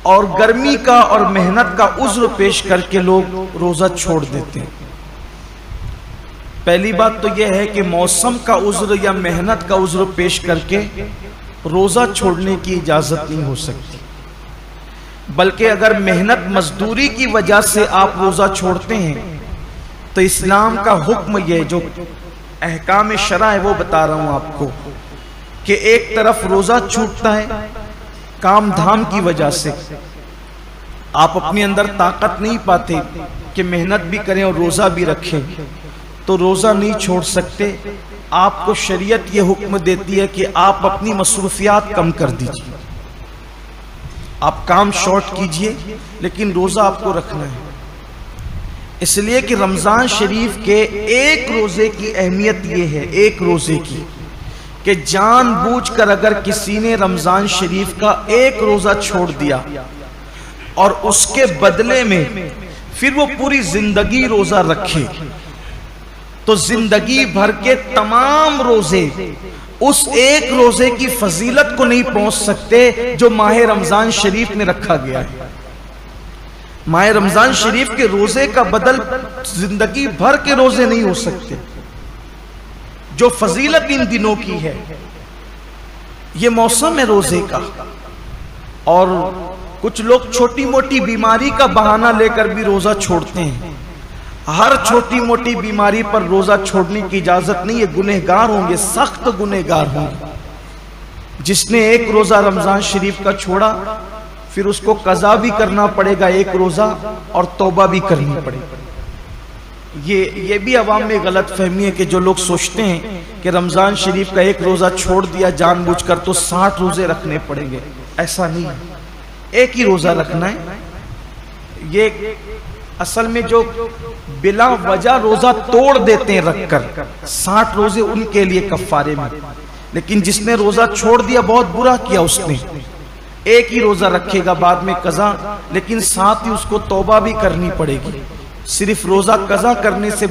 اور گرمی کا اور محنت کا عذر پیش کر کے لوگ روزہ چھوڑ دیتے ہیں۔ پہلی بات تو یہ ہے کہ موسم کا عذر یا محنت کا عذر پیش کر کے روزہ چھوڑنے کی اجازت نہیں ہو سکتی، بلکہ اگر محنت مزدوری کی وجہ سے آپ روزہ چھوڑتے ہیں تو اسلام کا حکم یہ جو احکام شرع ہے وہ بتا رہا ہوں آپ کو، کہ ایک طرف روزہ چھوٹتا ہے کام دھام کی وجہ سے، آپ اپنے اندر طاقت نہیں پاتے کہ محنت بھی کریں اور روزہ بھی رکھیں، تو روزہ نہیں چھوڑ سکتے۔ آپ کو شریعت یہ حکم دیتی ہے کہ آپ اپنی مصروفیات کم کر دیجیے، آپ کام شارٹ کیجئے لیکن روزہ آپ کو رکھنا ہے۔ اس لیے کہ رمضان شریف کے ایک روزے کی اہمیت یہ ہے، ایک روزے کی، کہ جان بوجھ کر اگر کسی نے رمضان شریف کا ایک روزہ چھوڑ دیا اور اس کے بدلے میں پھر وہ پوری زندگی روزہ رکھے تو زندگی بھر کے تمام روزے اس ایک روزے کی فضیلت کو نہیں پہنچ سکتے جو ماہ رمضان شریف میں رکھا گیا ہے۔ ماہ رمضان شریف کے روزے کا بدل زندگی بھر کے روزے نہیں ہو سکتے۔ جو فضیلت ان دنوں کی ہے، یہ موسم ہے روزے کا، اور کچھ لوگ چھوٹی موٹی بیماری کا بہانہ لے کر بھی روزہ چھوڑتے ہیں۔ ہر چھوٹی موٹی بیماری پر روزہ چھوڑنے کی اجازت نہیں ہے، گنہگار ہوں گے، سخت گنہگار ہوں گے۔ جس نے ایک روزہ رمضان شریف کا چھوڑا پھر اس کو قضا بھی کرنا پڑے گا ایک روزہ، اور توبہ بھی کرنی پڑے گا۔ یہ بھی عوام میں غلط فہمی ہے کہ جو لوگ سوچتے ہیں کہ رمضان شریف کا ایک روزہ چھوڑ دیا جان بوجھ کر تو 60 روزے رکھنے پڑیں گے، ایسا نہیں ہے، ایک ہی روزہ رکھنا ہے۔ یہ اصل میں جو بلا وجہ روزہ توڑ دیتے ہیں رکھ کر، 60 روزے ان کے لیے کفارے میں، لیکن جس نے روزہ چھوڑ دیا بہت برا کیا، اس نے ایک ہی روزہ رکھے گا بعد میں قضا، لیکن ساتھ ہی اس کو توبہ بھی کرنی پڑے گی۔ صرف روزہ قضا کرنے سے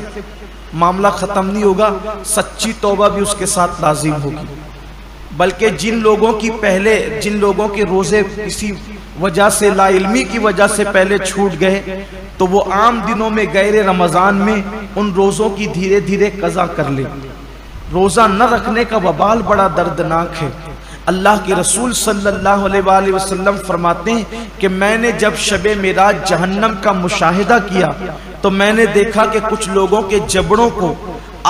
معاملہ ختم نہیں ہوگا، سچی توبہ بھی اس کے ساتھ لازم ہوگی۔ بلکہ جن لوگوں کے روزے کسی وجہ سے، لا علمی کی وجہ سے پہلے چھوٹ گئے تو وہ عام دنوں میں غیر رمضان میں ان روزوں کی دھیرے دھیرے قضا کر لیں۔ روزہ نہ رکھنے کا وبال بڑا دردناک ہے۔ اللہ کے رسول صلی اللہ علیہ وآلہ وسلم فرماتے ہیں کہ میں نے جب شب معراج جہنم کا مشاہدہ کیا تو میں نے دیکھا کہ کچھ لوگوں کے جبڑوں کو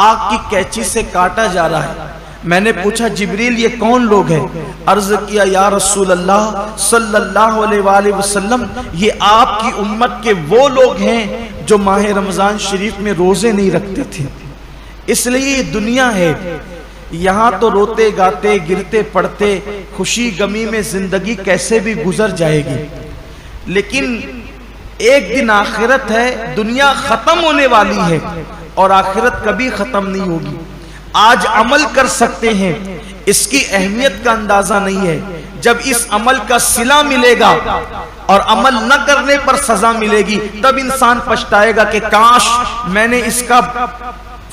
آگ کی کینچی سے کاٹا جا رہا ہے۔ میں نے پوچھا جبریل یہ کون لوگ ہیں؟ عرض کیا یا رسول اللہ صلی اللہ علیہ وآلہ وسلم یہ آپ کی امت کے وہ لوگ ہیں جو ماہ رمضان شریف میں روزے نہیں رکھتے تھے۔ اس لیے یہ دنیا ہے، یہاں تو روتے گاتے گرتے پڑتے خوشی غمی میں زندگی کیسے بھی گزر جائے گی، لیکن ایک دن آخرت ہے، دنیا ختم ہونے والی ہے اور آخرت کبھی ختم نہیں ہوگی۔ آج عمل کر سکتے ہیں، اس کی اہمیت کا اندازہ نہیں ہے، جب اس عمل کا صلہ ملے گا اور عمل نہ کرنے پر سزا ملے گی تب انسان پچھتائے گا کہ کاش میں نے اس کا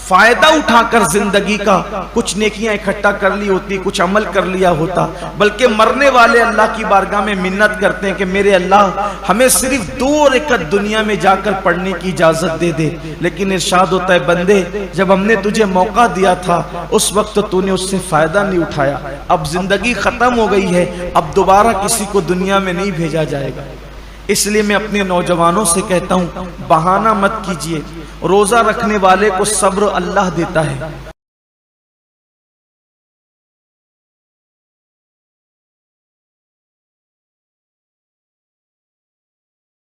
فائدہ اٹھا کر زندگی کا کچھ نیکیاں اکٹھا کر لی ہوتی، کچھ عمل کر لیا ہوتا۔ بلکہ مرنے والے اللہ کی بارگاہ میں منت کرتے ہیں کہ میرے اللہ ہمیں صرف 2 رکعت دنیا میں جا کر پڑھنے کی اجازت دے دے، لیکن ارشاد ہوتا ہے بندے جب ہم نے تجھے موقع دیا تھا اس وقت تو نے اس سے فائدہ نہیں اٹھایا، اب زندگی ختم ہو گئی ہے، اب دوبارہ کسی کو دنیا میں نہیں بھیجا جائے گا۔ اس لیے میں اپنے نوجوانوں سے کہتا ہوں بہانہ مت کیجیے، روزہ رکھنے والے کو صبر اللہ دیتا ہے،